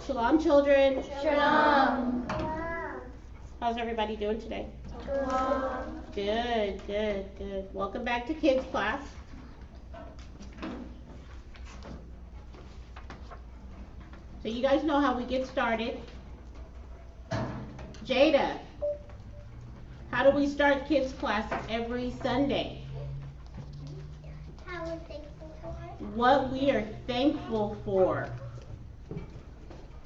Shalom, children. Shalom. How's everybody doing today? Shalom. Good, good, good. Welcome back to kids class. So you guys know how we get started. Jada, how do we start kids class every Sunday? How we're thankful for. What we are thankful for.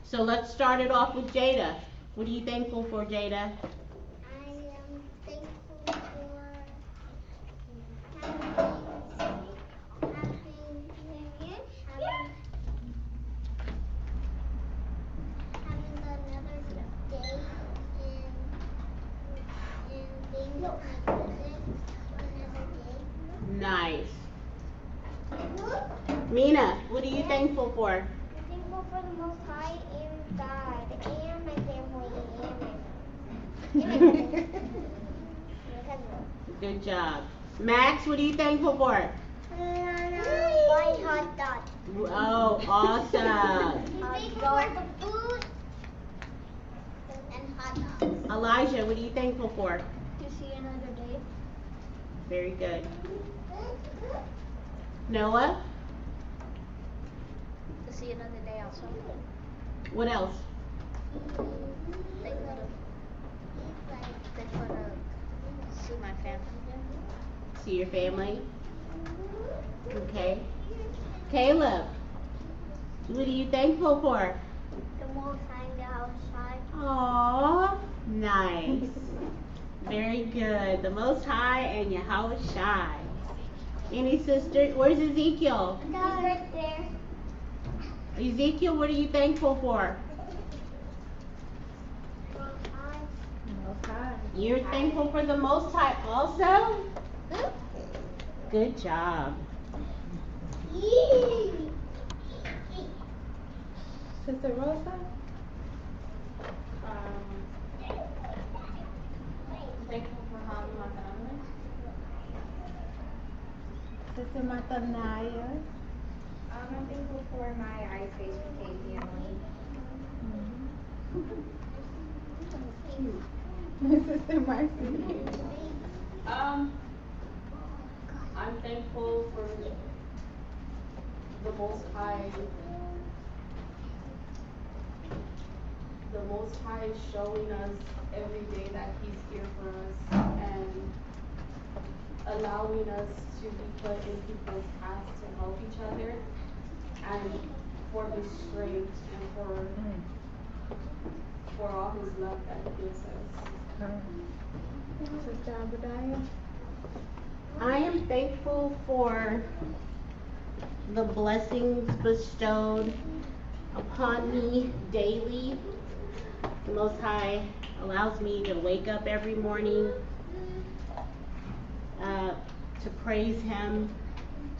So let's start it off with Jada. What are you thankful for, Jada? I am thankful for having another day and being with my cousins another day. Nice. Mina, what are you thankful for? I'm thankful for the Most High and God and my family and my cousin. Good job. Max, what are you thankful for? White hot dog. Oh, awesome. Thankful for the food and hot dogs. Elijah, what are you thankful for? To see another day. Very good. Noah, To see another day also. what else? Thankful to see my family. See your family? Okay. Caleb, what are you thankful for? The Most High and the outside. Aww, nice. Very good. The Most High and Yahweh Shai. Any sister? Where's Ezekiel? He's right there. Ezekiel, what are you thankful for? Most High. You're thankful for the Most High also? Good job. Sister Rosa? Thankful for having my family. Sister Matanaya? I'm thankful for my iSpace PK family. Sister Marcy? I'm thankful for the Most High showing us every day that He's here for us and allowing us to be put in people's paths to help each other and for His strength and for all His love that He gives us. Sister Abadiah? I am thankful for the blessings bestowed upon me daily. The Most High allows me to wake up every morning to praise Him,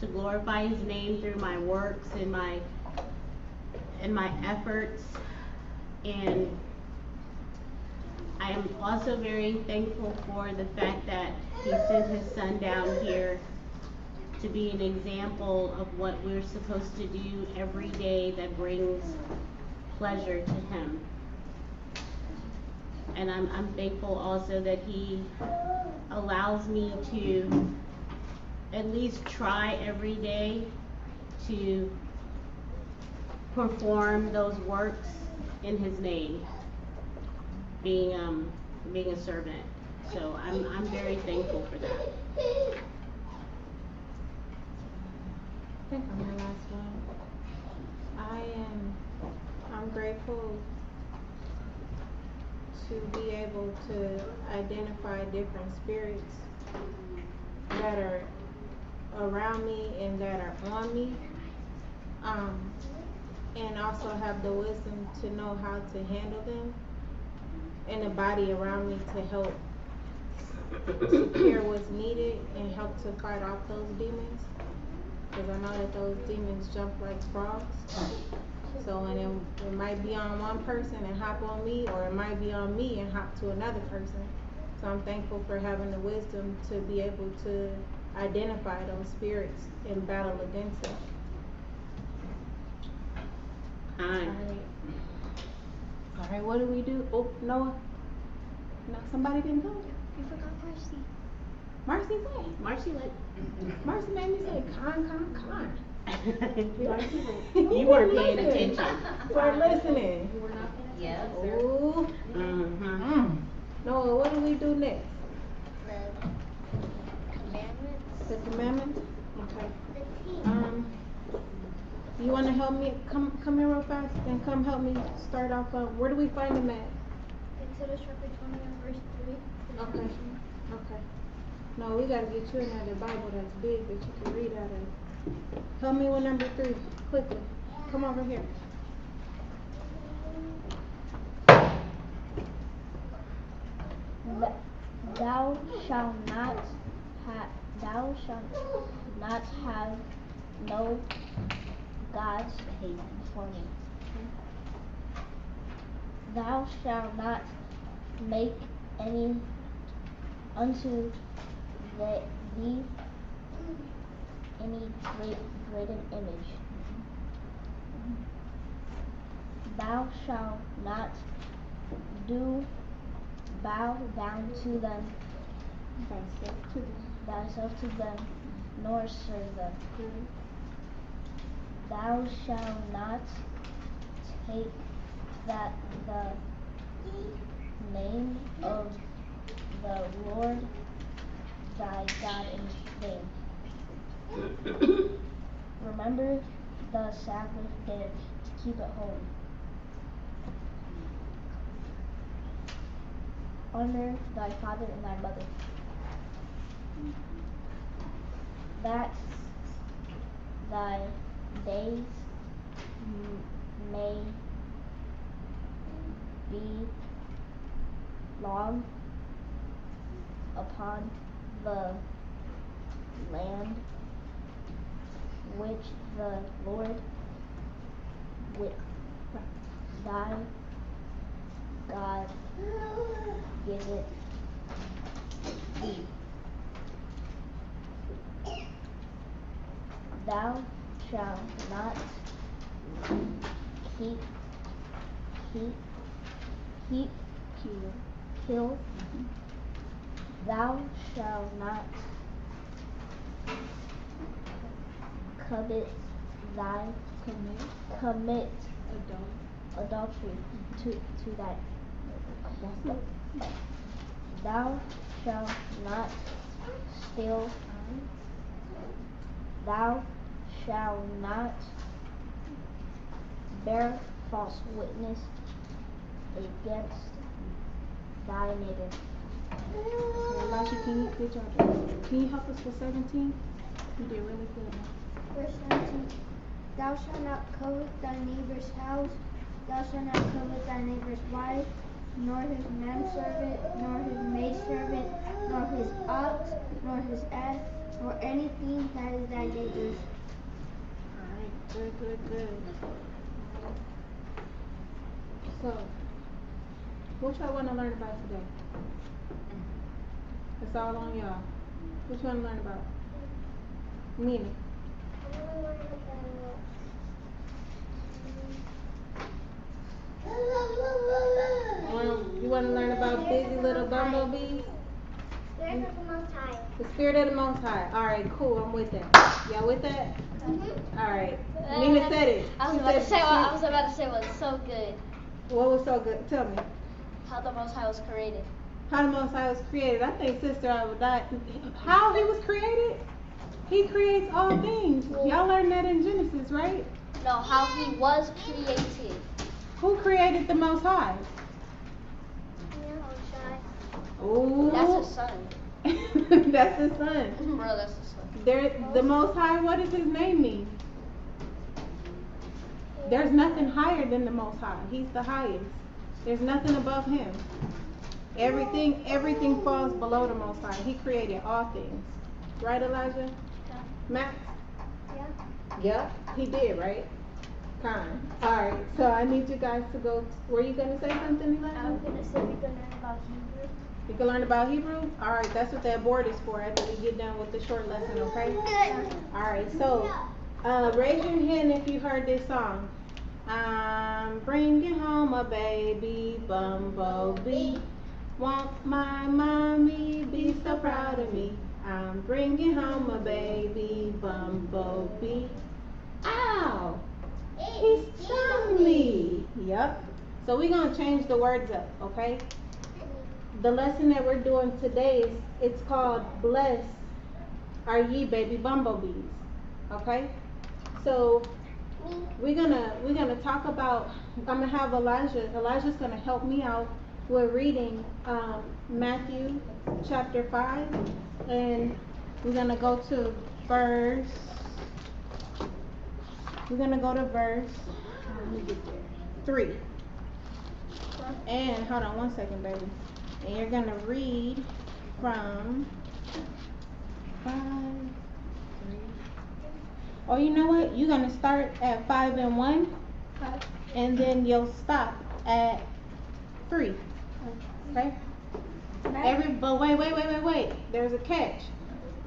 to glorify His name through my works and my efforts. And I am also very thankful for the fact that He sent His Son down here to be an example of what we're supposed to do every day that brings pleasure to Him. And I'm thankful also that He allows me to at least try every day to perform those works in His name, being a servant. So I'm very thankful for that. I think I'm the last one. I'm grateful to be able to identify different spirits that are around me and that are on me, and also have the wisdom to know how to handle them, and the body around me to help hear what's needed and help to fight off those demons, because I know that those demons jump like frogs. So when it might be on one person and hop on me, or it might be on me and hop to another person. So I'm thankful for having the wisdom to be able to identify those spirits and battle against them. Hi. Alright, what do we do? Oh, Noah. No, somebody didn't go. You forgot Marcy. Marcy's in. Marcy went. Marcy made me say con. You weren't paying attention. You weren't listening. You were not paying Yeah. attention, sir. Ooh. Mm-hmm. Noah, what do we do next? The commandments. The commandments? Okay. The team. You wanna help me? Come here real fast and come help me start off. Where do we find them at? Exodus chapter 20 and verse 3. Okay. Okay. No, we gotta get you another Bible that's big that you can read out of. Help me with number 3, quickly. Come over here. Thou shalt not have no gods before me. Thou shalt not make any unto thee any graven image. Thou shalt not bow down to them, thyself to them, nor serve them. Thou shalt not take the name of the Lord thy God in vain. Remember the Sabbath day to keep it holy. Honor thy father and thy mother, that thy days may be long upon the land which the Lord thy God giveth thee. Thou shalt not kill. Thou shalt not commit adultery to thy. Thou shalt not steal. Thou shalt not bear false witness against thy neighbor. Elisha, can you help us with 17? You did really good. Verse 17. Thou shalt not covet thy neighbor's house. Thou shalt not covet thy neighbor's wife, nor his manservant, nor his maidservant, nor his ox, nor his ass, nor anything that is thy neighbor's. Alright, good. So, what y'all want to learn about today? It's all on y'all. What you want to learn about? Meaning. You want to learn about busy little bumblebees? Spirit of the Most High. The Spirit of the Most High. Alright, cool, I'm with that. Y'all with that? Alright. Nina said it. I was about to say what's so good. What was so good? Tell me. How the Most High was created. How the Most High was created. I think Sister I would die. How he was created? He creates all things. Y'all learned that in Genesis, right? No, how he was created. Who created the Most High? Oh. That's his son. That's his son. Bro, that's his son. The Most High, what does his name mean? There's nothing higher than the Most High. He's the highest. There's nothing above him. Everything falls below the Most High. He created all things. Right, Elijah? Yeah. Max? Yeah. Yeah, he did, right? Fine. Alright, so I need you guys to go. Were you going to say something, Elijah? I'm going to say we're going to learn about Hebrew. You can learn about Hebrew? Alright, that's what that board is for after we get done with the short lesson, okay? Alright, so raise your hand if you heard this song. I'm bringing home a baby bumblebee. Won't my mommy be so proud of me? I'm bringing home a baby bumblebee. Ow! He stung me. Yep. So we're going to change the words up, okay? The lesson that we're doing today it's called Blessed Are Ye Baby Bumblebees. Okay? So we're gonna talk about, I'm gonna have Elijah's gonna help me out with reading Matthew chapter 5, and we're gonna go to verse let me get there, 3. And hold on one second, baby. And you're gonna read from 5, 3. Or you know what? You're gonna start at 5 and 1, and then you'll stop at 3. Okay? But wait. There's a catch.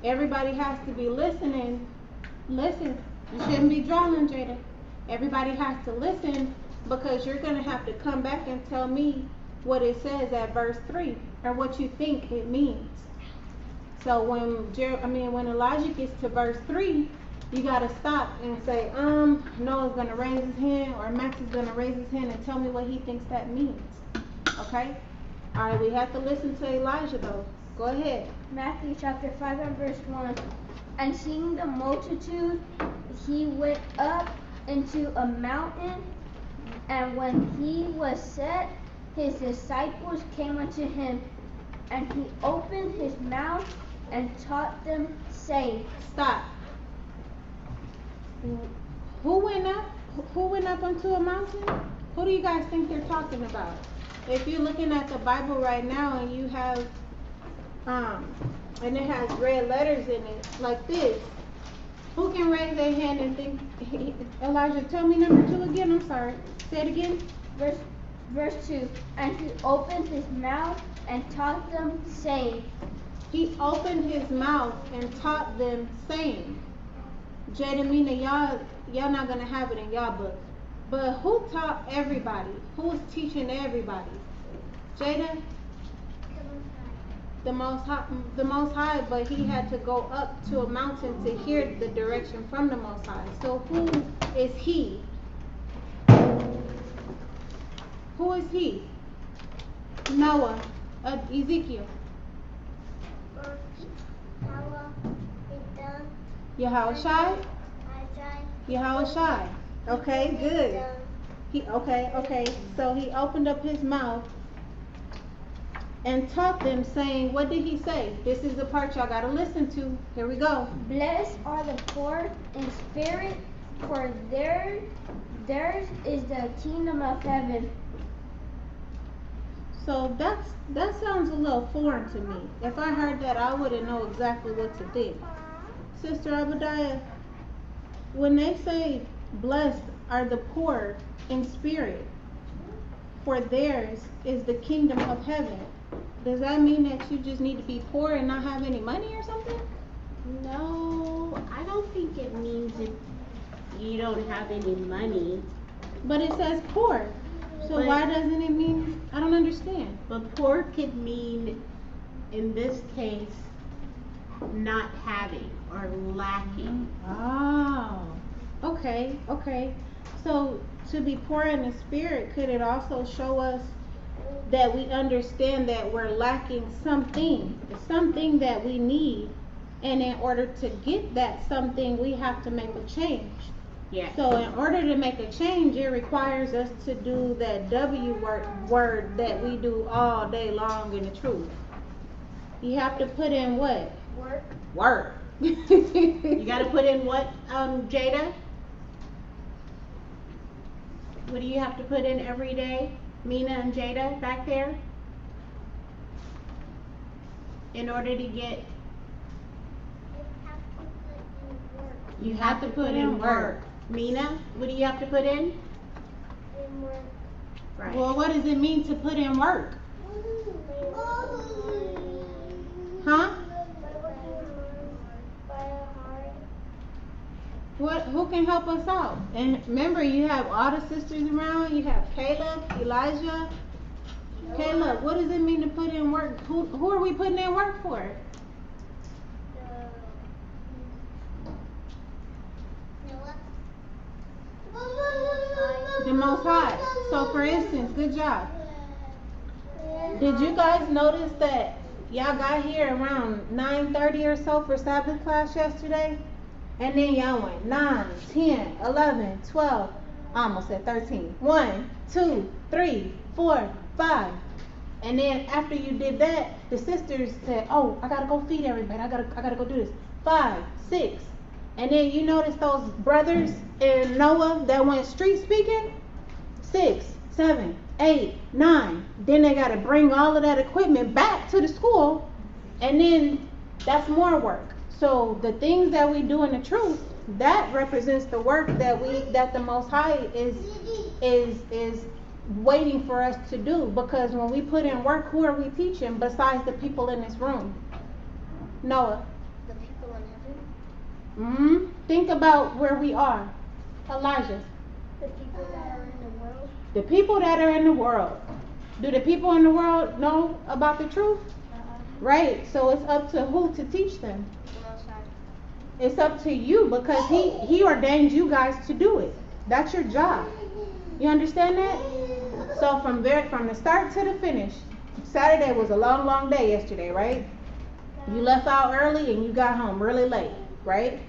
Everybody has to be listening. Listen. You shouldn't be drawing, Jada. Everybody has to listen, because you're gonna have to come back and tell me what it says at verse 3, or what you think it means. So when Elijah gets to verse 3, you gotta stop and say, Noah's gonna raise his hand, or Max is gonna raise his hand and tell me what he thinks that means. Okay? Alright, we have to listen to Elijah though. Go ahead. Matthew chapter 5 and verse 1. And seeing the multitude, he went up into a mountain, and when he was set, his disciples came unto him, and he opened his mouth and taught them, saying. Stop. Who went up? Who went up onto a mountain? Who do you guys think they're talking about? If you're looking at the Bible right now and you have and it has red letters in it like this, who can raise their hand and think? Elijah, tell me number 2 again. I'm sorry. Say it again. Verse 2. And he opened his mouth and taught them, saying. He opened his mouth and taught them, saying. Jada, Mina, y'all not gonna have it in y'all book. But who taught everybody? Who was teaching everybody? Jada? The Most High, but he had to go up to a mountain to hear the direction from the Most High. So who is he? Who is he? Noah, Ezekiel. Yahushai? Yahushai. Okay, good. Okay. So he opened up his mouth and taught them, saying, what did he say? This is the part y'all gotta listen to. Here we go. Blessed are the poor in spirit, for theirs is the kingdom of heaven. So that sounds a little foreign to me. If I heard that, I wouldn't know exactly what to think. Sister Abadiah, when they say blessed are the poor in spirit, for theirs is the kingdom of heaven, does that mean that you just need to be poor and not have any money or something? No, I don't think it means if you don't have any money. But it says poor. So why doesn't it mean, I don't understand. But poor could mean, in this case, not having or lacking. Oh, okay. So to be poor in the spirit, could it also show us that we understand that we're lacking something that we need, and in order to get that something, we have to make a change. Yeah. So in order to make a change, it requires us to do that W word that we do all day long in the truth. You have to put in what? Work. You gotta put in what, Jada? What do you have to put in every day? Mina and Jada back there? In order to get... You have to put in work. Mina, what do you have to put in? Work. Right. Well, what does it mean to put in work? Huh? Who can help us out? And remember, you have all the sisters around. You have Caleb, Elijah. Caleb, what does it mean to put in work? Who are we putting in work for? The Most High. So, for instance, good job. Did you guys notice that y'all got here around 9:30 or so for Sabbath class yesterday? And then y'all went 9, 10, 11, 12, I almost said 13. 1, 2, 3, 4, 5. And then after you did that, the sisters said, oh, I gotta go feed everybody. I gotta go do this. 5, 6. And then you notice those brothers in Noah that went street speaking? 6, 7, 8, 9. Then they gotta bring all of that equipment back to the school. And then that's more work. So the things that we do in the truth, that represents the work that the Most High is waiting for us to do. Because when we put in work, who are we teaching besides the people in this room? Noah. The people in heaven. Think about where we are. Elijah. The people that are in the world. The people that are in the world. Do the people in the world know about the truth? Right. So it's up to who to teach them. It's up to you, because he ordained you guys to do it. That's your job. You understand that? So from the start to the finish, Saturday was a long day yesterday, right? You left out early and you got home really late, right?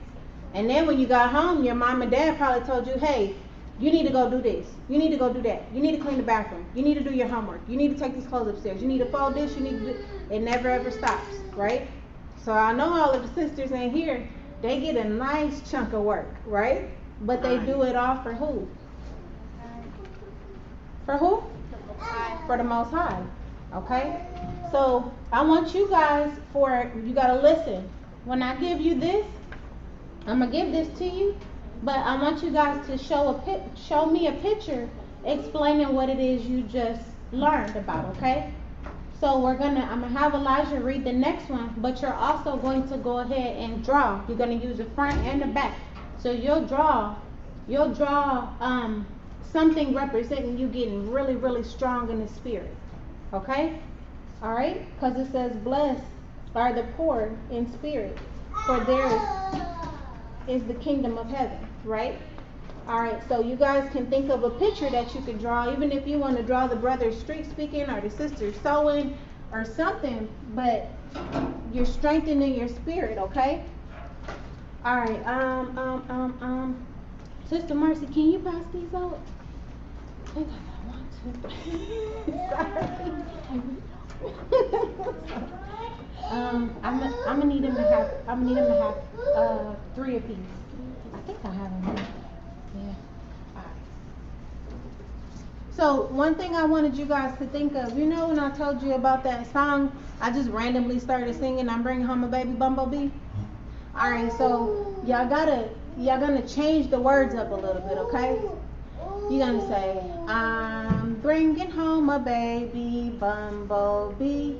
And then when you got home, your mom and dad probably told you, hey, you need to go do this. You need to go do that. You need to clean the bathroom. You need to do your homework. You need to take these clothes upstairs. You need to fold this. You need to do. It never ever stops, right? So I know all of the sisters in here, they get a nice chunk of work, right? But they do it all for who? For who? For the Most High. Okay? So I want you guys you gotta listen. When I give you this, I'm gonna give this to you, but I want you guys to show me a picture explaining what it is you just learned about, okay? So I'm gonna have Elijah read the next one, but you're also going to go ahead and draw. You're gonna use the front and the back. So you'll draw something representing you getting really, really strong in the spirit. Okay? All right? Because it says, blessed are the poor in spirit, for theirs is the kingdom of heaven. Right? All right, so you guys can think of a picture that you could draw, even if you want to draw the brothers street speaking or the sisters sewing or something, but you're strengthening your spirit, okay? All right, Sister Mercy, can you pass these out? I think I got 1, 2. Sorry. I'm gonna need them to have 3 apiece. I think I have them. Yeah. All right. So one thing I wanted you guys to think of, when I told you about that song, I just randomly started singing, I'm bringing home a baby bumblebee. All right, so y'all gonna change the words up a little bit, okay? You're gonna say, I'm bringing home a baby bumblebee.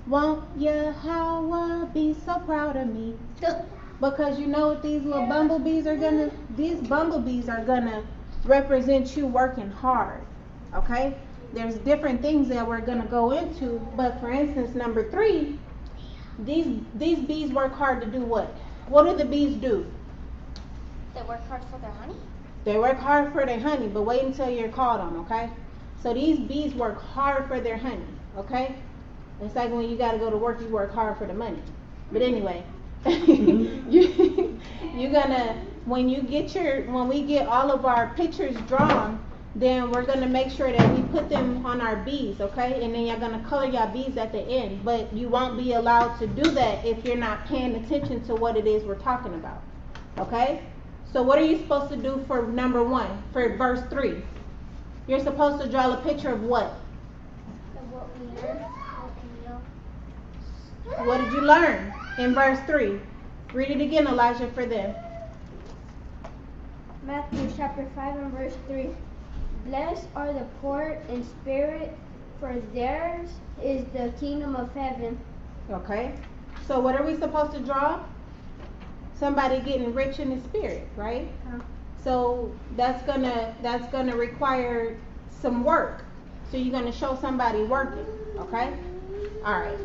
Won't you, Howard, be so proud of me? Because you know what these bumblebees are gonna represent you working hard. Okay? There's different things that we're gonna go into, but for instance, number 3, these bees work hard to do what? What do the bees do? They work hard for their honey? They work hard for their honey, but wait until you're called on, okay? So these bees work hard for their honey, okay? It's like when you gotta go to work, you work hard for the money. But anyway, you're gonna, when we get all of our pictures drawn, then we're gonna make sure that we put them on our bees, okay? And then you're gonna color your bees at the end, but you won't be allowed to do that if you're not paying attention to what it is we're talking about, okay? So what are you supposed to do for number 1, for verse 3? You're supposed to draw a picture of what? Of what we learn, what we know. What did you learn in verse 3? Read it again, Elijah, for them. Matthew chapter 5 and verse 3. Blessed are the poor in spirit, for theirs is the kingdom of heaven. Okay. So what are we supposed to draw? somebody getting rich in the spirit, right? So that's gonna require some work. So you're gonna show somebody working, okay? All right.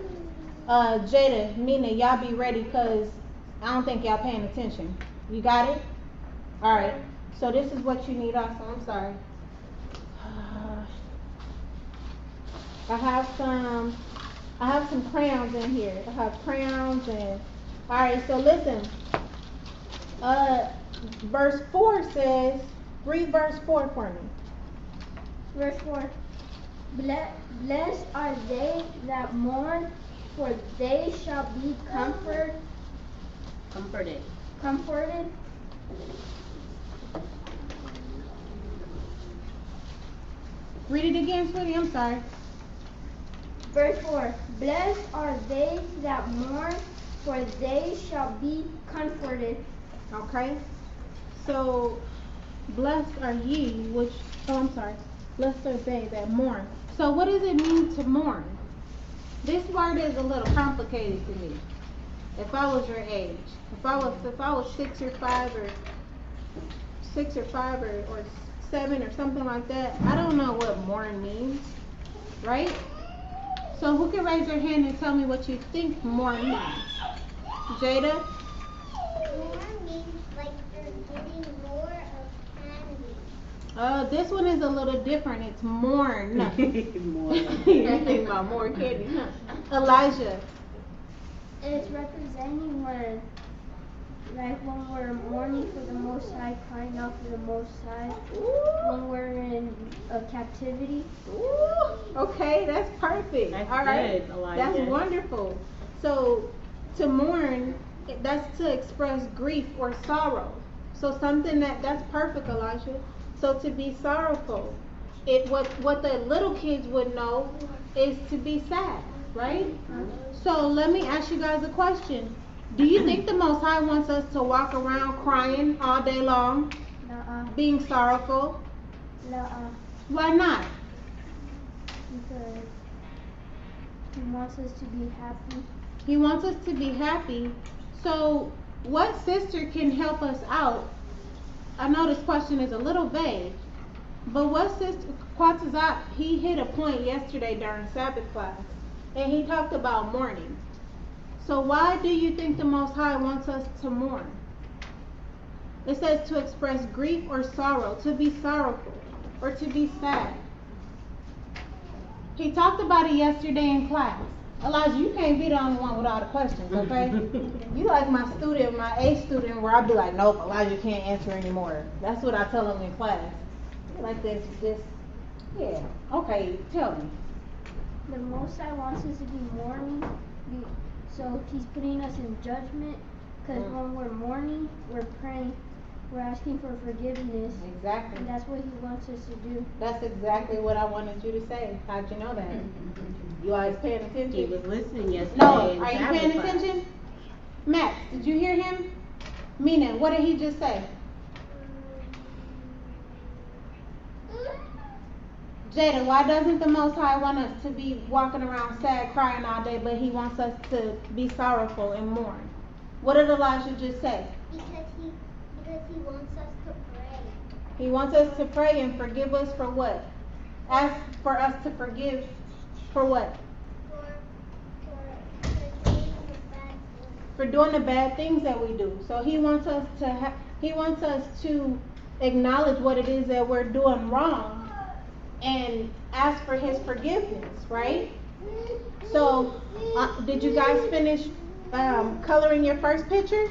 Jada, Mina, y'all be ready, cause I don't think y'all paying attention. You got it? All right. So this is what you need also. I'm sorry. I have some crayons in here. I have crayons and all right. So listen. Verse 4 says, read verse 4 for me. Verse 4. Blessed are they that mourn, for they shall be comforted. Read it again, sweetie. I'm sorry. Verse 4. Blessed are they that mourn, for they shall be comforted. Okay. So, blessed are ye, which, blessed are they that mourn. So what does it mean to mourn? This word is a little complicated to me. If I was your age, if I was 6 or 5 or 7 or something like that, I don't know what mourn means, right? So who can raise their hand and tell me what you think mourn means? Jada? More means like you're getting more of candy. This one is a little different. It's mourn. More. You think about more candy, huh? Elijah. It's representing when we're mourning for the Most High, crying out for the Most High, when we're in captivity. Ooh, okay, that's perfect. That's all right, good, Elijah. That's wonderful. So to mourn, that's to express grief or sorrow. So something that's perfect, Elijah. So to be sorrowful, what the little kids would know is to be sad, right? So let me ask you guys a question. Do you think the Most High wants us to walk around crying all day long, being sorrowful? Why not? Because He wants us to be happy. He wants us to be happy. So what sister can help us out? I know this question is a little vague, but what sister, Quatazat, he hit a point yesterday during Sabbath class, and he talked about mourning. So why do you think the Most High wants us to mourn? It says to express grief or sorrow, to be sorrowful, or to be sad. He talked about it yesterday in class. Elijah, you can't be the only one with all the questions, okay? You like my student, my A student, where I'll be like, nope, Elijah can't answer anymore. That's what I tell him in class. Like this, yeah. Okay, tell me. The Most High wants us to be mourning, so He's putting us in judgment, because when we're mourning, we're praying, we're asking for forgiveness. Exactly. And that's what He wants us to do. That's exactly what I wanted you to say. How'd you know that? You always paying attention? He was listening yesterday. No, in are you Sabbath paying class. attention? Max, did you hear him? Mina, what did he just say? Jada, why doesn't the Most High want us to be walking around sad, crying all day, but He wants us to be sorrowful and mourn? What did Elijah just say? Because he wants us to pray. He wants us to pray and forgive us for what? Ask for us to forgive for what? For doing the bad things that we do. So He wants us to acknowledge what it is that we're doing wrong and ask for His forgiveness, right? So, did you guys finish coloring your first picture?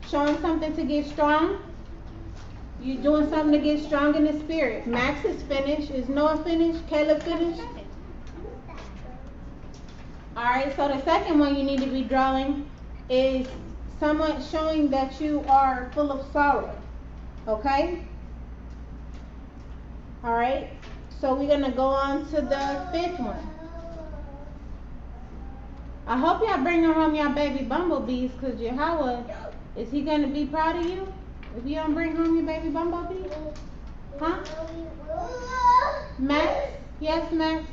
Showing something to get strong? You doing something to get strong in the spirit. Max is finished. Is Noah finished? Caleb finished? Alright, so the second one you need to be drawing is someone showing that you are full of sorrow. Okay? Alright, so we're going to go on to the fifth one. I hope y'all bringing home y'all baby bumblebees, because Yahweh, is He going to be proud of you if you don't bring home your baby bumblebee? Huh? Max? Yes, Max?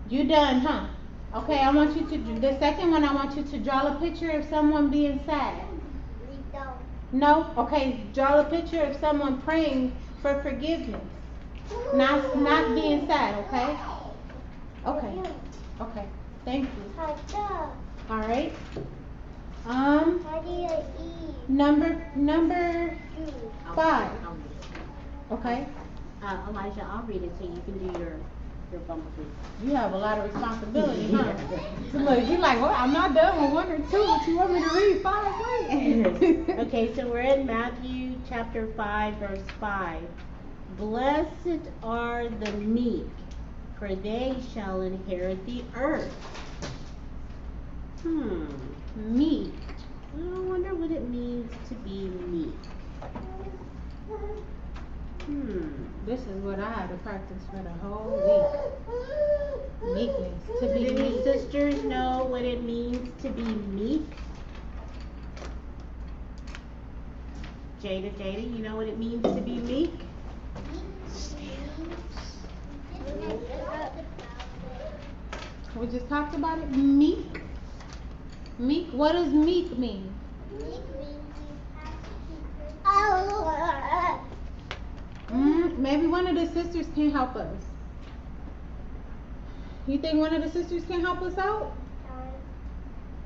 You done, huh? Okay, I want you to do the second one. I want you to draw a picture of someone being sad. We don't. No? Okay, draw a picture of someone praying for forgiveness. Not being sad, okay? Okay. Okay. Thank you. All right. How do you eat? Number 5. Okay. Elijah, I'll read it so you can do your bumblebee. You have a lot of responsibility, huh? Look, you like, well, I'm not done with 1 or 2, but you want me to read 5, right? Okay, so we're in Matthew chapter 5, verse 5. Blessed are the meek, for they shall inherit the earth. Meek. I wonder what it means to be meek. This is what I had to practice for the whole week. Meekness. To be Do any meek. sisters know what it means to be meek? Jada, you know what it means to be meek? We just talked about it. Meek. Meek. What does meek mean? Meek means you have to keep Maybe one of the sisters can help us. You think one of the sisters can help us out?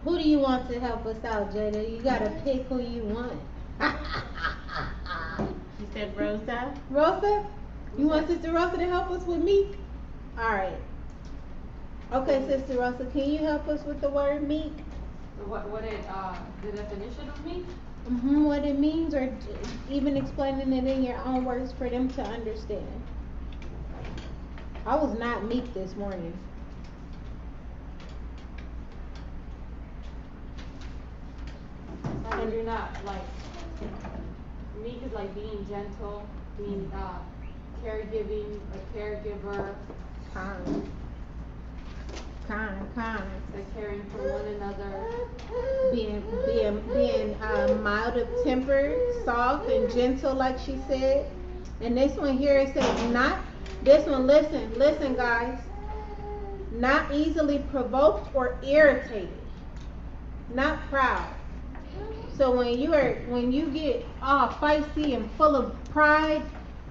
Who do you want to help us out, Jada? You gotta pick who you want. You said Rosa? Rosa? You want Sister Rosa to help us with meek? Alright. Okay, Sister Rosa, can you help us with the word meek? The definition of meek? What it means, or even explaining it in your own words for them to understand. I was not meek this morning. And you're not like, meek is like being gentle, being caregiving, a caregiver, Kind. like caring for one another. Being mild of temper, soft and gentle, like she said. And this one here, it says not. This one, listen, guys. Not easily provoked or irritated. Not proud. So when you get all feisty and full of pride,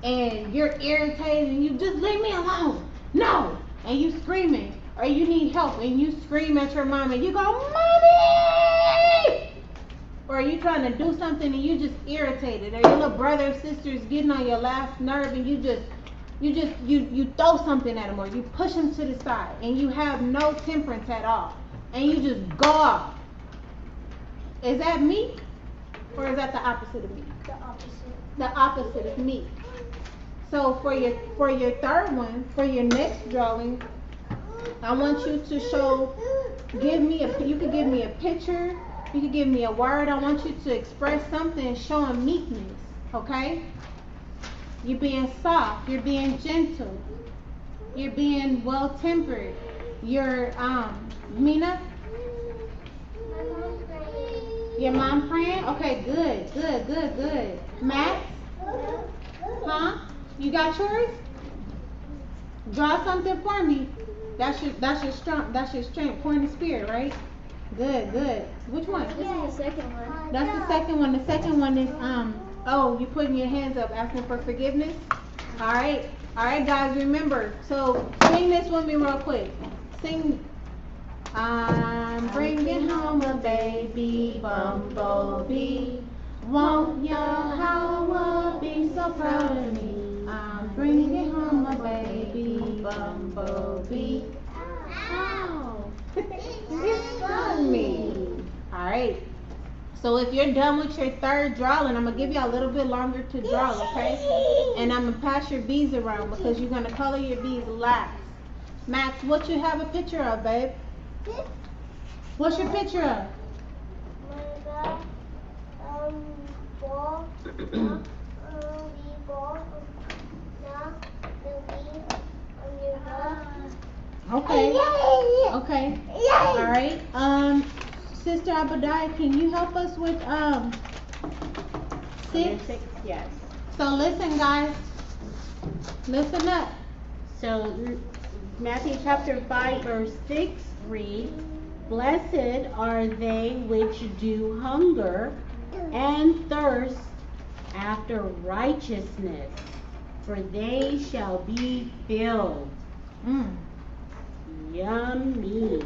and you're irritated, and you just leave me alone, no, and you screaming. Or you need help and you scream at your mom and you go, Mommy! Or you trying to do something and you just irritated. Or your little brother or sister is getting on your last nerve and you throw something at them or you push them to the side and you have no temperance at all. And you just go off. Is that meek? Or is that the opposite of meek? The opposite. The opposite of meek. So for your third one, for your next drawing, I want you to you could give me a picture, you could give me a word. I want you to express something showing meekness, okay? You're being soft, you're being gentle, you're being well-tempered. You're, Mina? My mom's praying. Your mom praying? Okay, good. Max? Huh? You got yours? Draw something for me. That's your strength. Point of spirit, right? Good. Which one? This is the second one. That's the second one. The second one is you putting your hands up, asking for forgiveness. All right, guys. Remember. So sing this with me real quick. Sing. I'm bringing home a baby bumblebee. Won't your Howard be so proud of me? I'm bringing home a baby bumblebee. Ow! It stung me. Alright. So if you're done with your third drawing, I'm going to give you a little bit longer to draw, okay? And I'm going to pass your bees around because you're going to color your bees last. Max, what you have a picture of, babe? What's your picture of? Ball. Okay. All right. Sister Abadiah, can you help us with 6? Yes. So listen, guys. Listen up. So Matthew chapter 5 verse 6 reads, Blessed are they which do hunger and thirst after righteousness, for they shall be filled. Yummy.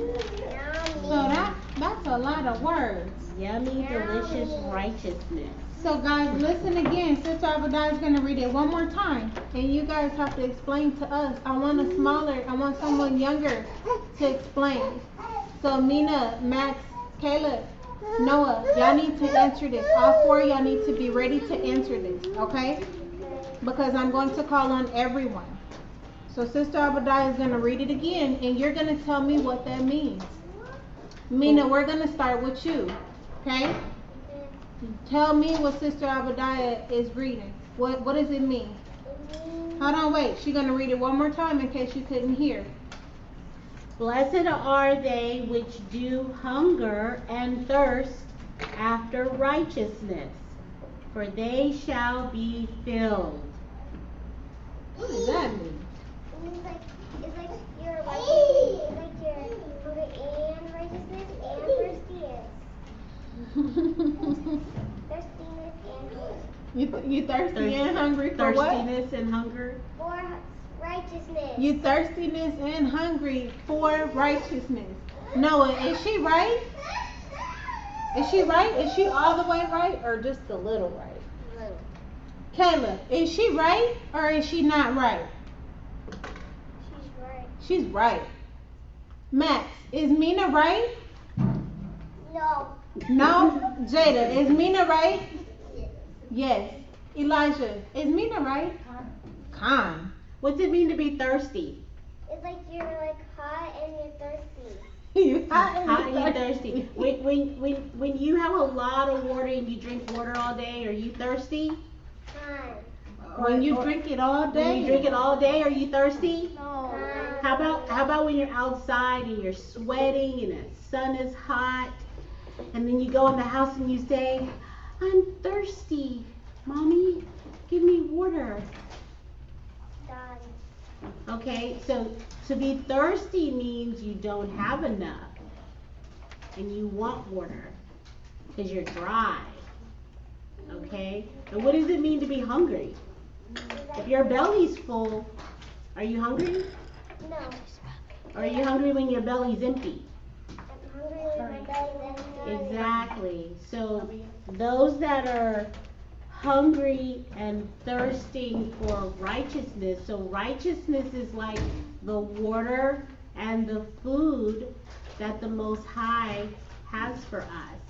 So that's a lot of words. Yummy, delicious righteousness. So guys, listen again. Sister Abadiah is gonna read it one more time, and you guys have to explain to us. I want someone younger to explain. So Mina, Max, Caleb, Noah, y'all need to answer this. All four of y'all need to be ready to answer this, okay? Because I'm going to call on everyone. So Sister Abadiah is gonna read it again, and you're gonna tell me what that means. Mina, we're gonna start with you, okay? Tell me what Sister Abadiah is reading. What does it mean? Hold on, wait. She's going to read it one more time in case you couldn't hear. Blessed are they which do hunger and thirst after righteousness, for they shall be filled. What does that mean? It's like your righteousness. It's like your hunger and righteousness and thirstiness and hunger. You thirsty and hungry for what? Thirstiness and hunger. For righteousness. You thirstiness and hungry for righteousness. Noah, is she right? Is she right? Is she all the way right or just a little right? Little. Kayla, is she right or is she not right? She's right. She's right. Max, is Mina right? No. No? Jada, is Mina right? Yes. Elijah, is Mina right? Con. What's it mean to be thirsty? It's like you're like hot and you're thirsty. You hot Hot and you're thirsty. When you have a lot of water and you drink water all day, are you thirsty? Hot. When you drink it all day. When you drink it all day, are you thirsty? No. How about when you're outside and you're sweating and the sun is hot, and then you go in the house and you say, I'm thirsty, Mommy, give me water. Done. Okay, so to be thirsty means you don't have enough and you want water because you're dry. Okay, and what does it mean to be hungry? If your belly's full, are you hungry? No. Or are you hungry when your belly's empty? I'm hungry when my belly's empty. Exactly. So those that are hungry and thirsting for righteousness. So righteousness is like the water and the food that the Most High has for us.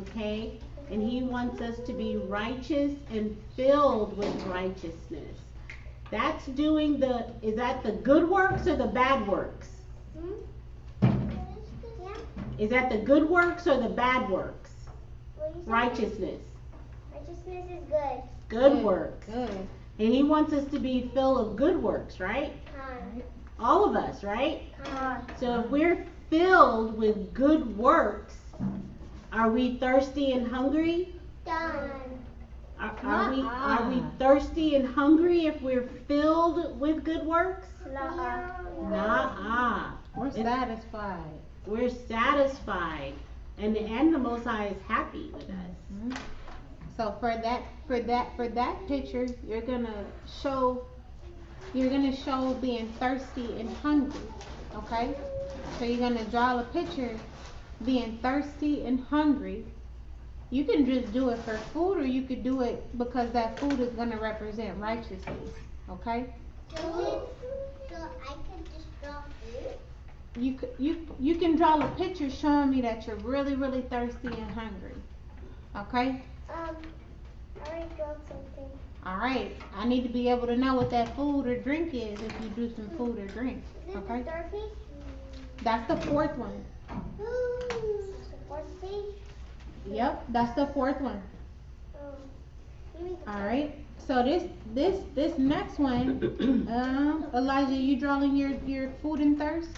Okay? And He wants us to be righteous and filled with righteousness. That's is that the good works or the bad works? Yeah. Is that the good works or the bad works? What you say? Righteousness. Righteousness is good. Good works. Good. And He wants us to be filled of good works, right? Con. All of us, right? Con. So if we're filled with good works, are we thirsty and hungry? Done. Are we thirsty and hungry if we're filled with good works? Nuh-uh. We're satisfied. We're satisfied. And the Most High is happy with us. So for that picture, you're gonna show being thirsty and hungry. Okay? So you're gonna draw a picture being thirsty and hungry. You can just do it for food, or you could do it because that food is gonna represent righteousness. Okay? So I could just draw food? You can draw a picture showing me that you're really, really thirsty and hungry. Okay? I already drawn something. Alright. I need to be able to know what that food or drink is if you do some food or drink. Is it Okay? the third page? That's the fourth one. The fourth page? Yep, that's the fourth one. You mean the Alright. So this next one, Elijah, you drawing your food and thirst?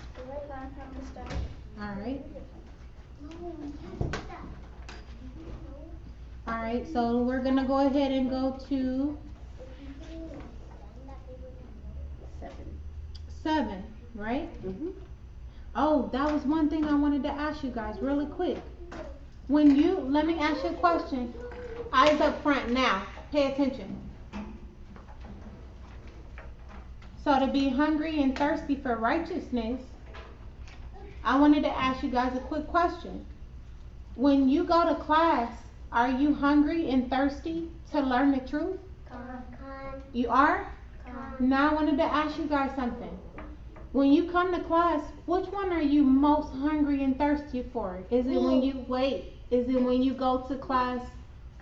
Alright. Alright, so we're gonna go ahead and go to 7. 7, right? Mm-hmm. Oh, that was one thing I wanted to ask you guys really quick. Let me ask you a question. Eyes up front now. Pay attention. So to be hungry and thirsty for righteousness, I wanted to ask you guys a quick question. When you go to class, are you hungry and thirsty to learn the truth? You are? Now I wanted to ask you guys something. When you come to class, which one are you most hungry and thirsty for? Is it when you go to class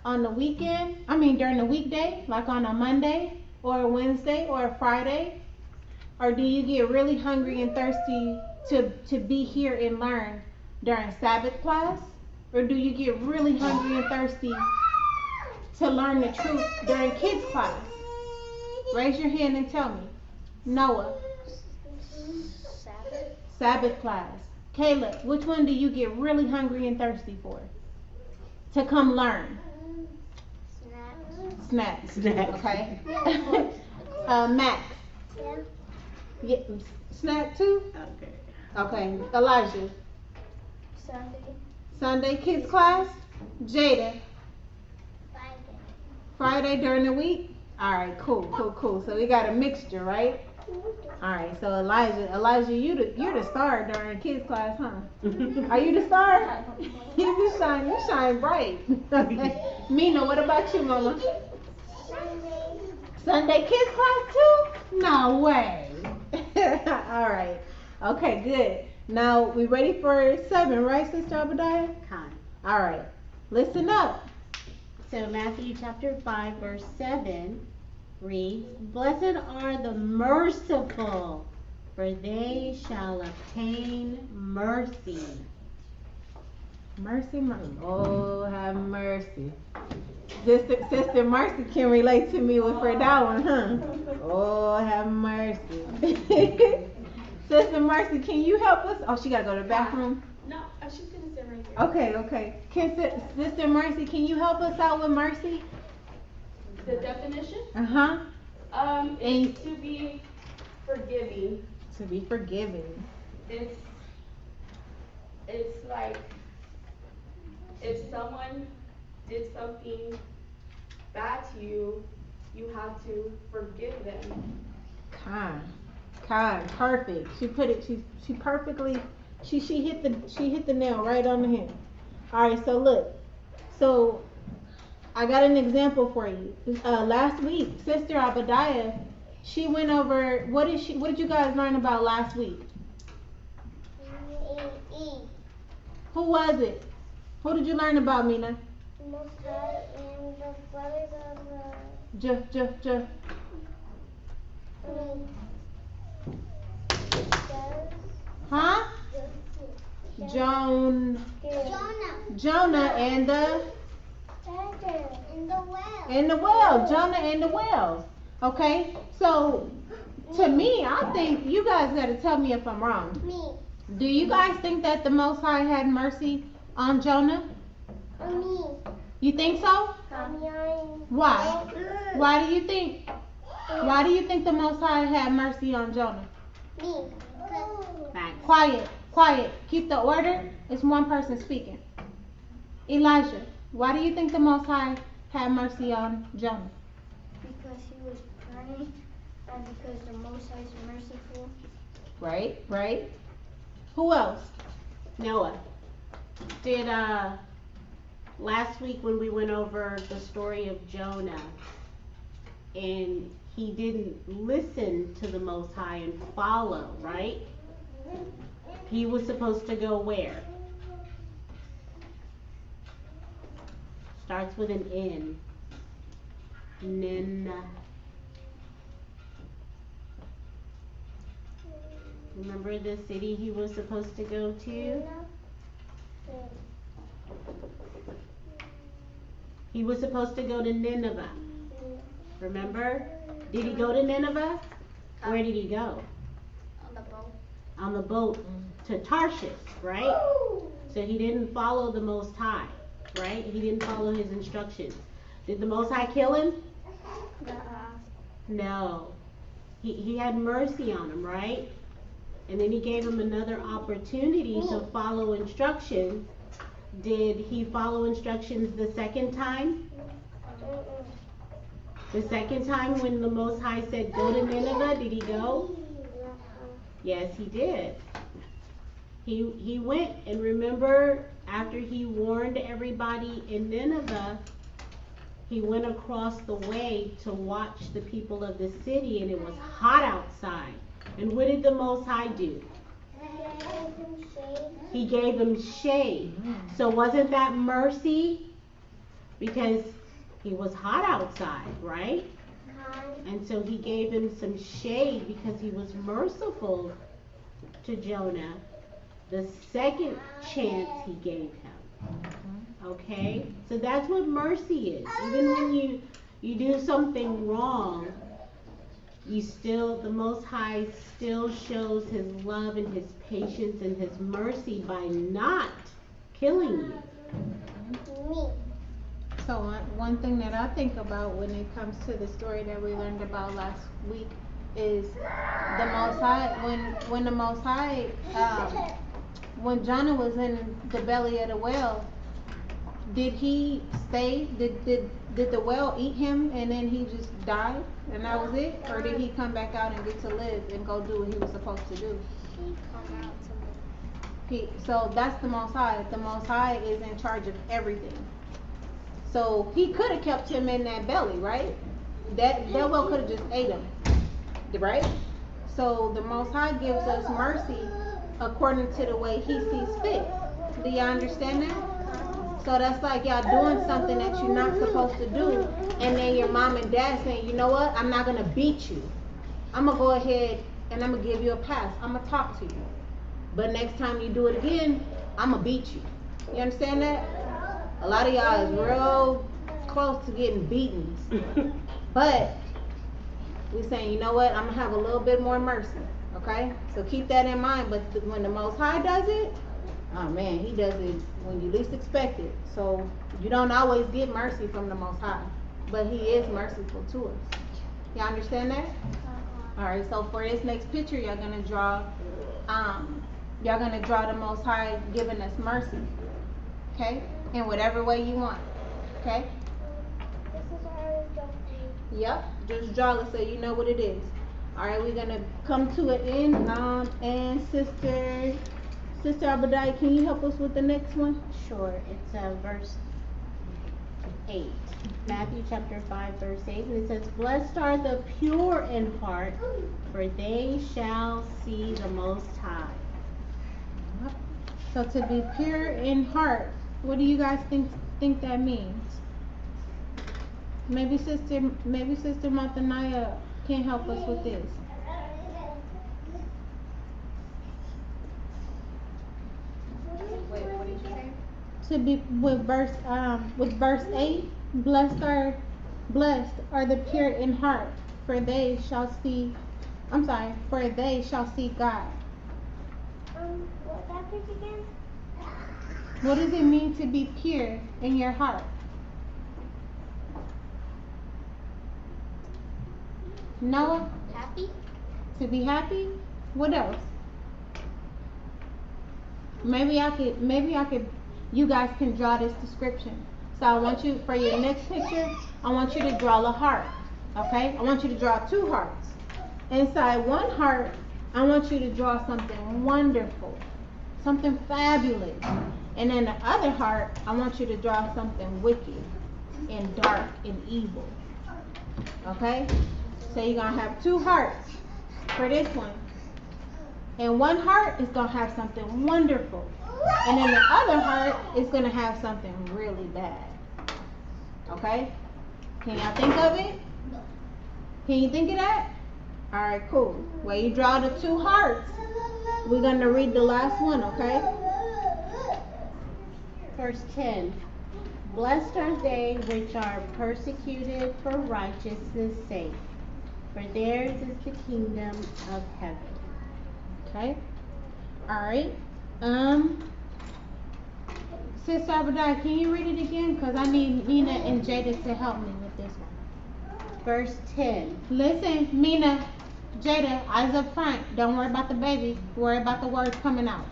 on the weekend? I mean during the weekday, like on a Monday or a Wednesday or a Friday? Or do you get really hungry and thirsty to be here and learn during Sabbath class? Or do you get really hungry and thirsty to learn the truth during kids class? Raise your hand and tell me. Noah. Sabbath class. Caleb, which one do you get really hungry and thirsty for? To come learn. Snacks. Okay. Max. Yeah. Snack too? Okay. Okay. Elijah. Sunday kids class? Jada. Friday during the week? Alright, cool. So we got a mixture, right? Alright, so Elijah, you're the star during kids class, huh? Are you the star? You shine bright. Okay. Mina, what about you, Mama? Sunday kids class too? No way. Alright. Okay, good. Now we ready for 7, right, Sister Obadiah? Alright. Listen up. So Matthew chapter 5 verse 7 reads, Blessed are the merciful, for they shall obtain mercy. Mercy. Oh, have mercy. Sister Mercy can relate to me with for that one, huh? Oh, have mercy. Sister Mercy, can you help us? Oh, she gotta go to the bathroom. No, she's gonna sit right here. Okay. Sister Mercy, can you help us out with mercy? The definition? And to be forgiving. to be forgiving. It's like if someone did something bad to you, you have to forgive them. Kind, perfect. She put it. She perfectly. She hit the nail right on the head. All right. So look. So I got an example for you. Last week, Sister Obadiah, she went over. What did you guys learn about last week? Who was it? Who did you learn about, Mina? Most High and the brothers of J. Huh? Jonah and the well. Jonah and the well. Okay. So to me, I think you guys got to tell me if I'm wrong. Me. Do you guys think that the Most High had mercy on Jonah? Me. You think so? Why? Why do you think the Most High had mercy on Jonah? Me. Quiet. Keep the order. It's one person speaking. Elijah, why do you think the Most High had mercy on Jonah? Because he was praying and because the Most High is merciful. Right. Who else? Noah. Did last week when we went over the story of Jonah and he didn't listen to the Most High and follow, right? He was supposed to go where? Starts with an N. Remember the city he was supposed to go to? He was supposed to go to Nineveh. Remember? Did he go to Nineveh? Where did he go? On the boat. On the boat to Tarshish, right? So he didn't follow the Most High, right? He didn't follow his instructions. Did the Most High kill him? No. he had mercy on him, right? And then he gave him another opportunity to follow instructions. Did he follow instructions the second time? The second time when the Most High said, go to Nineveh, did he go? Yes, he did. He went, and remember, after he warned everybody in Nineveh, he went across the way to watch the people of the city, and it was hot outside. And what did the Most High do? He gave them shade. So wasn't that mercy? Because he was hot outside, right? And so he gave him some shade because he was merciful to Jonah. The second chance he gave him. Okay? So that's what mercy is. Even when you do something wrong, the Most High still shows his love and his patience and his mercy by not killing you. So one thing that I think about when it comes to the story that we learned about last week is the Most High, when the Most High, when Jonah was in the belly of the whale, did he stay? Did the whale eat him and then he just died and that was it? Or did he come back out and get to live and go do what he was supposed to do? So that's the Most High. The Most High is in charge of everything. So he could have kept him in that belly, right? That whale could have just ate him, right? So the Most High gives us mercy according to the way he sees fit. Do y'all understand that? So that's like y'all doing something that you're not supposed to do, and then your mom and dad saying, you know what, I'm not going to beat you. I'm going to go ahead and I'm going to give you a pass. I'm going to talk to you. But next time you do it again, I'm going to beat you. You understand that? A lot of y'all is real close to getting beaten. But we're saying, you know what, I'm going to have a little bit more mercy. Okay? So keep that in mind. But when the Most High does it, oh man, he does it when you least expect it. So you don't always get mercy from the Most High. But he is merciful to us. Y'all understand that? Alright, so for this next picture, y'all gonna draw the Most High giving us mercy. Okay? In whatever way you want. Okay? Yep, just draw it so you know what it is. Alright, we're gonna come to an end. And Sister Abadai, can you help us with the next one? Sure. It's verse 8. Matthew chapter 5, verse 8. And it says, blessed are the pure in heart, for they shall see the Most High. So to be pure in heart, what do you guys think that means? Maybe Sister Matanaya can help us with this. Wait, what did you say? To be with verse 8, blessed are the pure in heart, for they shall see God. What's that page again? What does it mean to be pure in your heart? Noah? Happy? To be happy? What else? Maybe I could, you guys can draw this description. So I want you, for your next picture, I want you to draw a heart, okay? I want you to draw 2 hearts. Inside one heart, I want you to draw something wonderful, something fabulous. And in the other heart, I want you to draw something wicked and dark and evil, okay? So you're going to have 2 hearts for this one. And one heart is going to have something wonderful. And then the other heart is going to have something really bad. Okay? Can y'all think of it? Can you think of that? Alright, cool. Well, you draw the 2 hearts. We're going to read the last one, okay? Verse 10. Blessed are they which are persecuted for righteousness' sake, for theirs is the kingdom of heaven. Okay. Alright. Sister Abadai, can you read it again? Because I need Mina and Jada to help me with this one. Verse 10. Listen, Mina, Jada, eyes up front. Don't worry about the baby. Worry about the words coming out.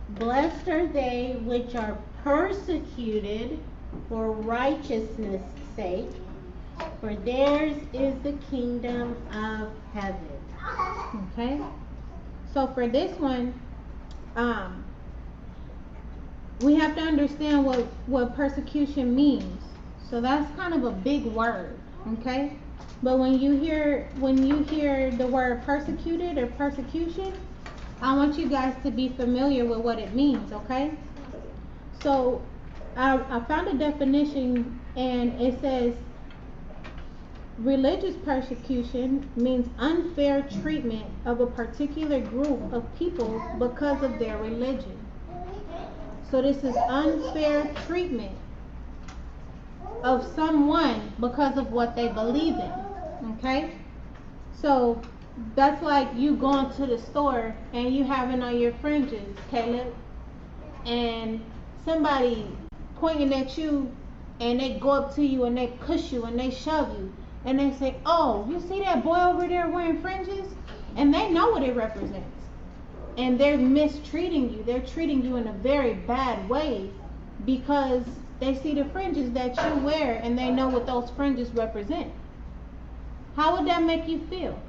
Blessed are they which are persecuted for righteousness' sake, for theirs is the kingdom of heaven. Okay? So for this one, we have to understand what persecution means. So that's kind of a big word, okay? But when you hear the word persecuted or persecution, I want you guys to be familiar with what it means, okay? So I found a definition, and it says religious persecution means unfair treatment of a particular group of people because of their religion. So this is unfair treatment of someone because of what they believe in. Okay? So that's like you going to the store and you having on your fringes, Caleb, and somebody pointing at you and they go up to you and they push you and they shove you and they say, "Oh, you see that boy over there wearing fringes?" And they know what it represents. And they're mistreating you. They're treating you in a very bad way because they see the fringes that you wear and they know what those fringes represent. How would that make you feel?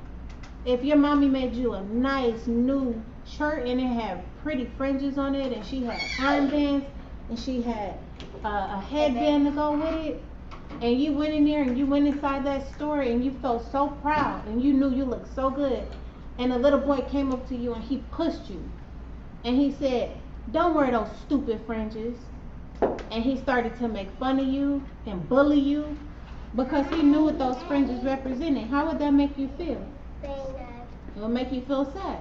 If your mommy made you a nice new shirt and it had pretty fringes on it and she had armbands and she had a headband to go with it, and you went in there and you went inside that store and you felt so proud and you knew you looked so good, and a little boy came up to you and he pushed you and he said, "Don't wear those stupid fringes," and he started to make fun of you and bully you because he knew what those fringes represented, how would that make you feel? It would make you feel sad.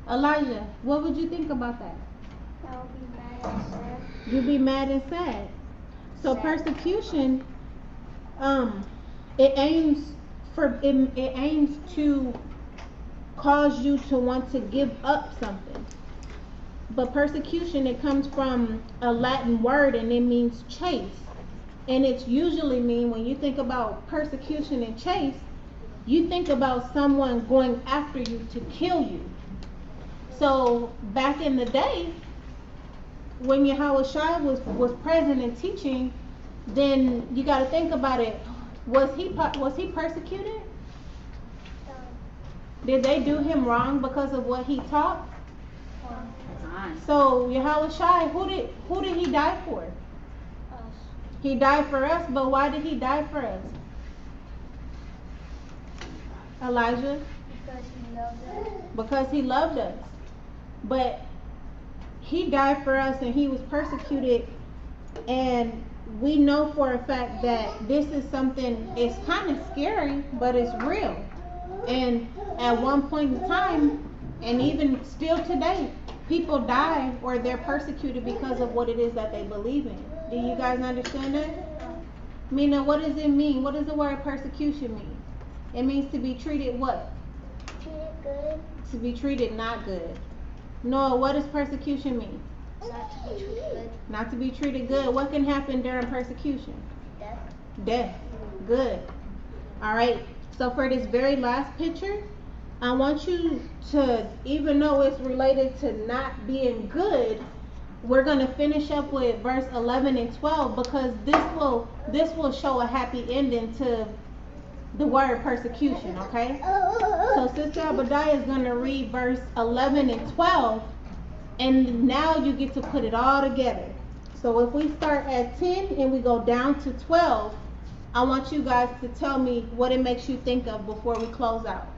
Elijah, what would you think about that? I would be mad and sad. You'd be mad and sad. So Sad. persecution, it aims to cause you to want to give up something. But persecution, it comes from a Latin word and it means chase. And it's usually mean, when you think about persecution and chase, you think about someone going after you to kill you. So back in the day, when Yahushua was present and teaching, then you got to think about it. Was he persecuted? Did they do him wrong because of what he taught? So Yahushua, who did he die for? Us. He died for us, but why did he die for us? Elijah? Because he loved us. Because he loved us. But he died for us and he was persecuted, and we know for a fact that this is something, it's kind of scary, but it's real. And at one point in time, and even still today, people die or they're persecuted because of what it is that they believe in. Do you guys understand that? Mina, what does it mean? What does the word persecution mean? It means to be treated what? Treated good. To be treated not good. Noah, what does persecution mean? Not to be treated good. Not to be treated good. What can happen during persecution? Death. Death. Good. Alright, so for this very last picture, I want you to, even though it's related to not being good, we're going to finish up with verse 11 and 12 because this will show a happy ending to the word persecution, okay? So Sister Abadiah is going to read verse 11 and 12, and now you get to put it all together. So if we start at 10 and we go down to 12, I want you guys to tell me what it makes you think of before we close out.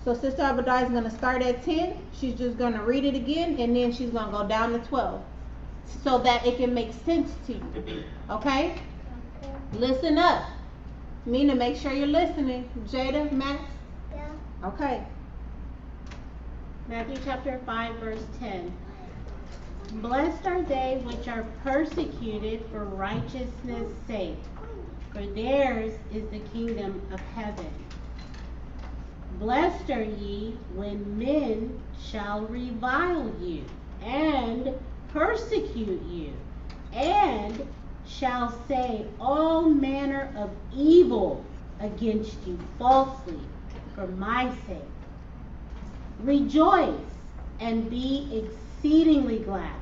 So Sister Abadiah is going to start at 10. She's just going to read it again, and then she's going to go down to 12 so that it can make sense to you. Okay? Listen up. Mina, make sure you're listening. Jada, Max? Yeah. Okay. Matthew chapter 5, verse 10. Blessed are they which are persecuted for righteousness' sake, for theirs is the kingdom of heaven. Blessed are ye when men shall revile you, and persecute you, and shall say all manner of evil against you falsely for my sake. Rejoice and be exceedingly glad,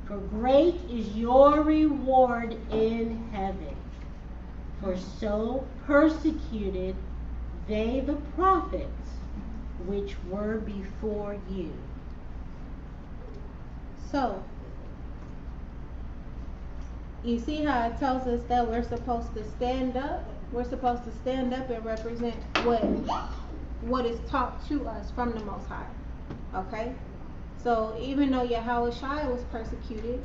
for great is your reward in heaven. For so persecuted they the prophets which were before you. So, you see how it tells us that we're supposed to stand up? We're supposed to stand up and represent what is taught to us from the Most High. Okay? So even though Yahushua was persecuted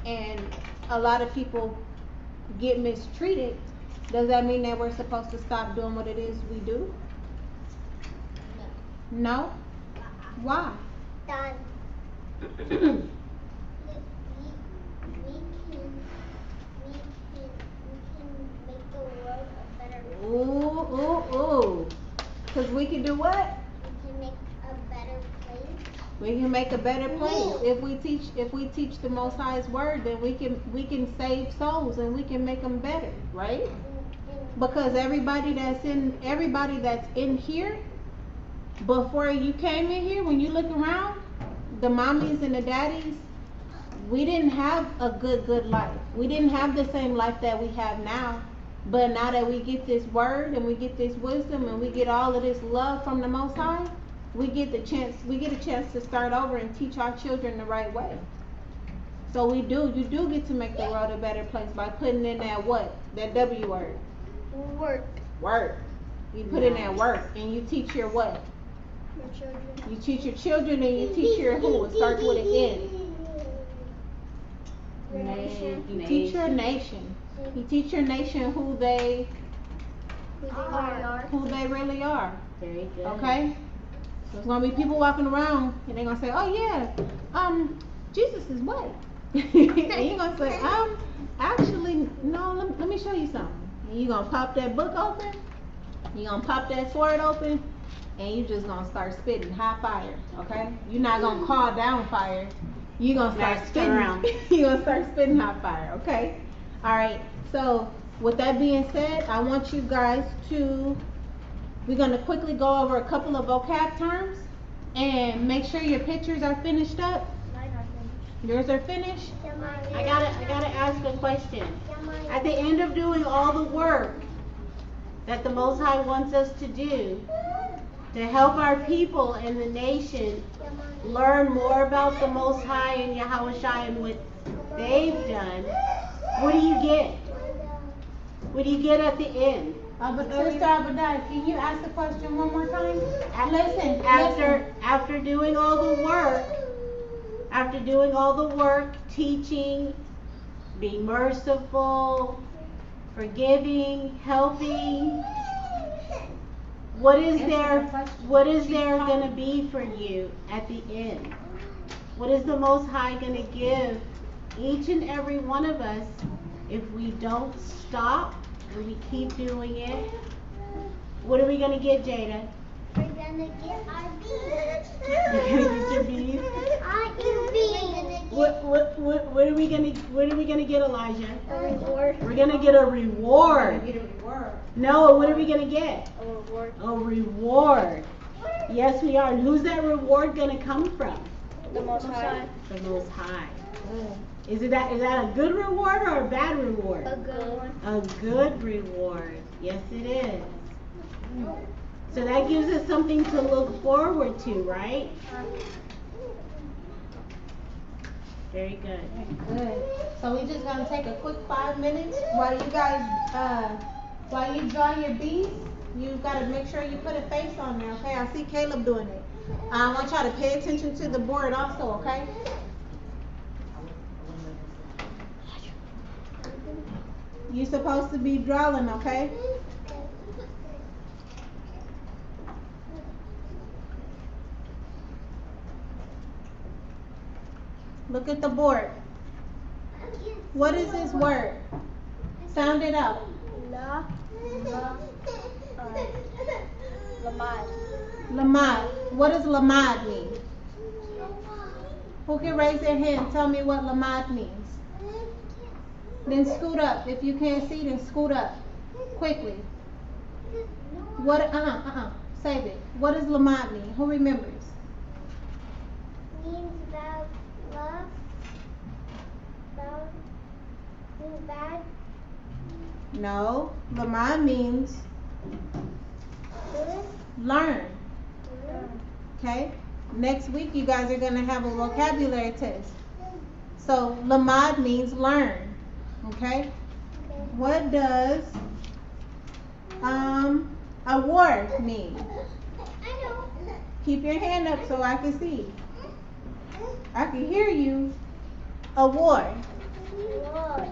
and a lot of people get mistreated, does that mean that we're supposed to stop doing what it is we do? No? Why? Done. we can make the world a better place. Ooh. Because we can do what? We can make a better place. We can make a better place. If we teach the Most High's word, then we can save souls and we can make them better, right? Because everybody that's in here, before you came in here, when you look around, the mommies and the daddies, we didn't have a good life. We didn't have the same life that we have now. But now that we get this word and we get this wisdom and we get all of this love from the Most High, we get a chance to start over and teach our children the right way. So you do get to make the world a better place by putting in that what? That W word. Work. You put in that work and you teach your what? Your children. You teach your children and you teach your who? It starts with an N. Your nation. You teach your nation. You teach your nation who they really are. Very good. Okay? There's gonna be people walking around and they're gonna say, oh yeah, Jesus is what? And you're gonna say, actually, no, let me show you something. And you're gonna pop that book open, you're gonna pop that sword open, and you just gonna start spitting hot fire, okay? You're not gonna call down fire. You're gonna start spitting. You're gonna start spitting hot fire, okay? Alright, so with that being said, I want you guys we're gonna quickly go over a couple of vocab terms and make sure your pictures are finished up. Mine are finished. Yours are finished? Yeah, mine I gotta ask a question. Yeah, mine At the end of doing all the work that the Most High wants us to do to help our people and the nation Yeah, mine. learn more about the Most High and Yahushua and what they've done, what do you get? What do you get at the end? But Sister Abadai, can you ask the question one more time? Listen. After doing all the work, teaching, being merciful, forgiving, helping, what is there gonna be for you at the end? What is the Most High gonna give each and every one of us if we don't stop and we keep doing it? What are we gonna get, Jada? We're gonna get our bees. You're gonna get your bees? I eat bees. What are we gonna get, Elijah? A reward. We're gonna get a reward. No, what are we gonna get? A reward. A reward. Yes, we are. And who's that reward gonna come from? The Most High. The Most High. Is that a good reward or a bad reward? A good one. A good reward. Yes, it is. So that gives us something to look forward to, right? Very good. Good. So we're just gonna take a quick 5 minutes while you guys, while you draw your bees. You gotta make sure you put a face on there, okay? I see Caleb doing it. I want y'all to pay attention to the board also, okay? You're supposed to be drawing, okay? Look at the board. What is this word? Sound it out. Lamad. Lamad. What does lamad mean? Who can raise their hand? Tell me what lamad means. Then scoot up. If you can't see, then scoot up. Quickly. What, save it. What does lamad mean? Who remembers? Means about love. About means bad. No. Lamad means Good. learn. Good. Okay? Next week you guys are gonna have a vocabulary test. So lamad means learn. Okay? What does award mean? I know. Keep your hand up so I can see. I can hear you. Award. Lord.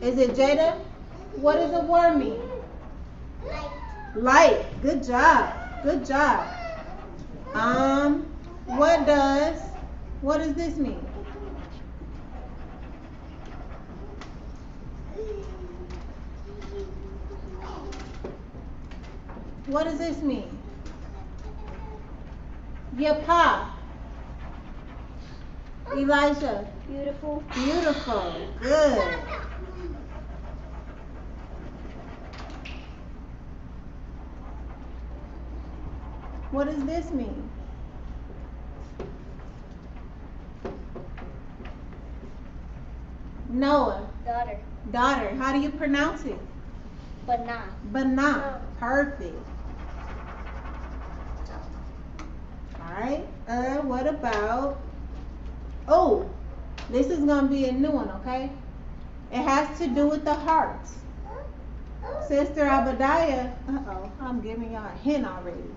Is it Jada? What does award mean? Like. Light. Good job. Good job. What does this mean? What does this mean? Yapa. Elijah. Beautiful. Beautiful. Good. What does this mean? Noah. Daughter. Daughter. How do you pronounce it? Banana. Banana. Perfect. Alright. What about this is gonna be a new one, okay? It has to do with the hearts. Sister Abadiah, I'm giving y'all a hint already.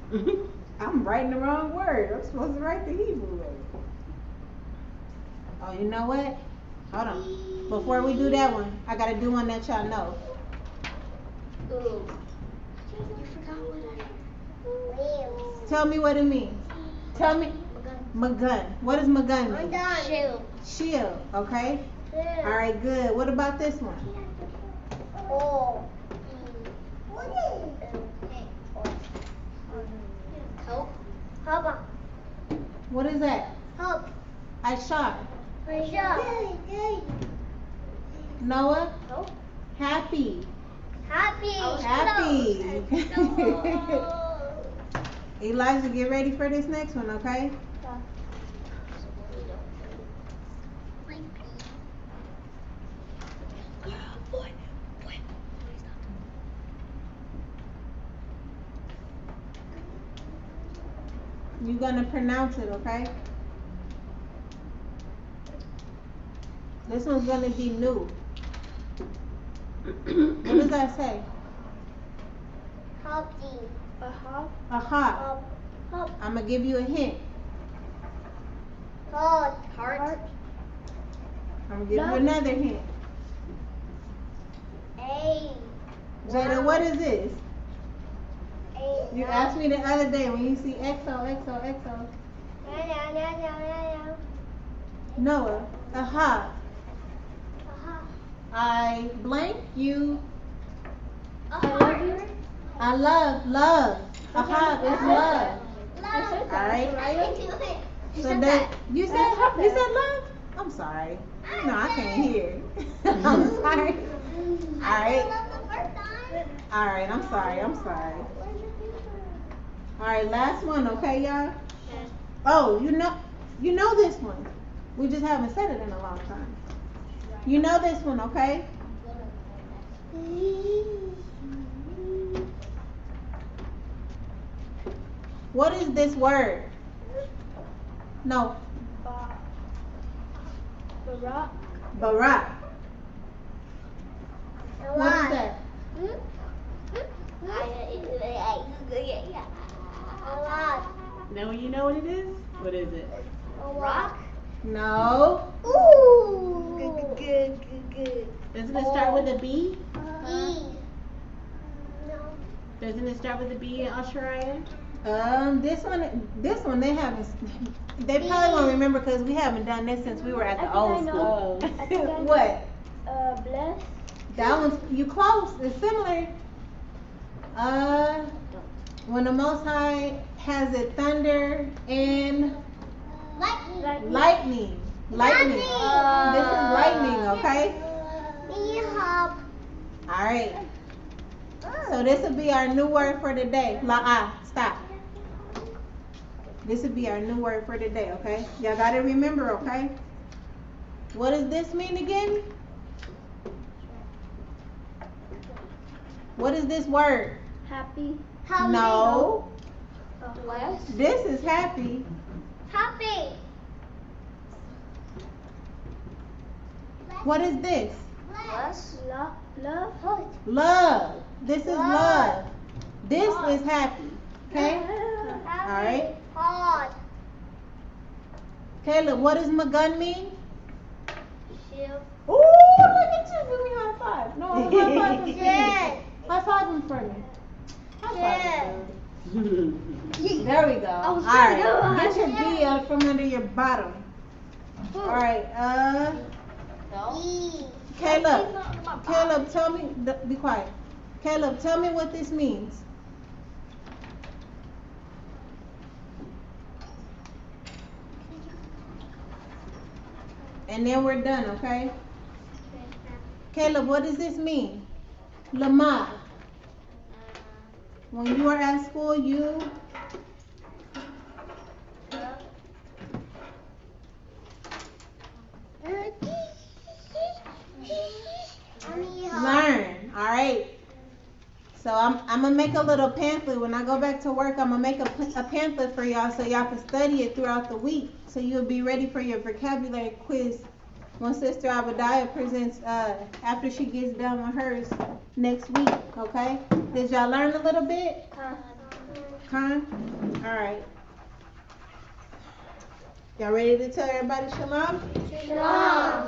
I'm writing the wrong word. I'm supposed to write the Hebrew word. Oh, you know what? Hold on. Before we do that one, I gotta do one that y'all know. Ooh. You forgot what Tell me what it means. Tell me. Magun. What does magun mean? Shield. Shield. Okay. All right. Good. What about this one? Oh. Help. Help. What is that? Help. Aishar. Good. Noah. Help. Happy. Happy. Happy. Elijah, get ready for this next one, okay? You're gonna pronounce it, okay? This one's gonna be new. What does that say? Helping. Aha. Help. I'm gonna give you a hint. Heart. I'm gonna give you another hint. A. Jada, what is this? A. You asked me the other day when you see XO. Noah. Aha. I blank you. I love. Aha is love. Alright. So that you said love? I'm sorry. No, I can't hear. I'm sorry. Alright, I'm sorry. Alright, last one, okay, y'all? Oh, you know this one. We just haven't said it in a long time. You know this one, okay? What is this word? No. Barak. What is that? Now you know what it is? What is it? Rock. No. Ooh. Good. Doesn't it start with a B? E. No. Doesn't it start with a B, Asharaya? This one they haven't. They probably won't remember because we haven't done this since we were at the old school. What? Bless. That one's you close. It's similar. When the Most High has it thunder and lightning. This is lightning, okay? All right. So this will be our new word for today. Stop. This would be our new word for today, okay? Y'all gotta remember, okay? What does this mean again? What is this word? Happy. No. Blessed. This is happy. Happy. What is this? Bless. Love. Love. This is love. This is happy. Okay? Alright. Hard. Caleb, what does my gun mean? Shield. Ooh, look at you. Give me a high five. No, high five him. Good. High five him for me. High five him. Good. There we go. was trying to Alright. go Get your B up from under your bottom. Alright, E. Caleb, tell me, be quiet. Caleb, tell me what this means. And then we're done, okay? Caleb, what does this mean? Lamar. When you are at school, you learn. All right. So I'm gonna make a little pamphlet. When I go back to work, I'm gonna make a pamphlet for y'all so y'all can study it throughout the week. So you'll be ready for your vocabulary quiz when Sister Abadiah presents after she gets done with hers next week. Okay? Did y'all learn a little bit? All right. Y'all ready to tell everybody shalom? Shalom.